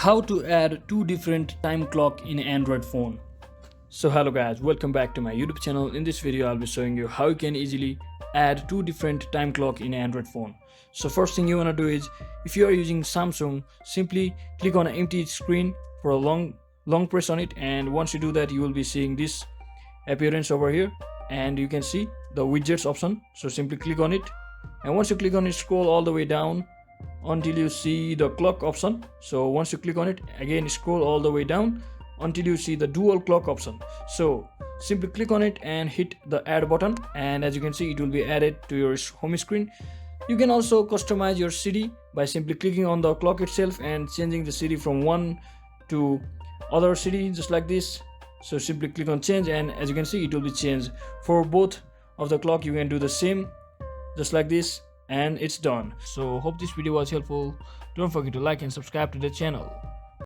How to add two different time clock in Android phone. So hello guys, welcome back to my YouTube channel. In this video I'll be showing you how you can easily add two different time clock in Android phone. So first thing you want to do is, if you are using Samsung, simply click on an empty screen for a long press on it, and once you do that you will be seeing this appearance over here, and you can see the widgets option. So simply click on it, and once you click on it, scroll all the way down until you see the clock option. So once you click on it, again scroll all the way down until you see the dual clock option. So simply click on it and hit the add button, and as you can see it will be added to your home screen. You can also customize your city by simply clicking on the clock itself and changing the city from one to other city, just like this. So simply click on change, and as you can see it will be changed. For both of the clock you can do the same, just like this, and it's done. So hope this video was helpful. Don't forget to like and subscribe to the channel.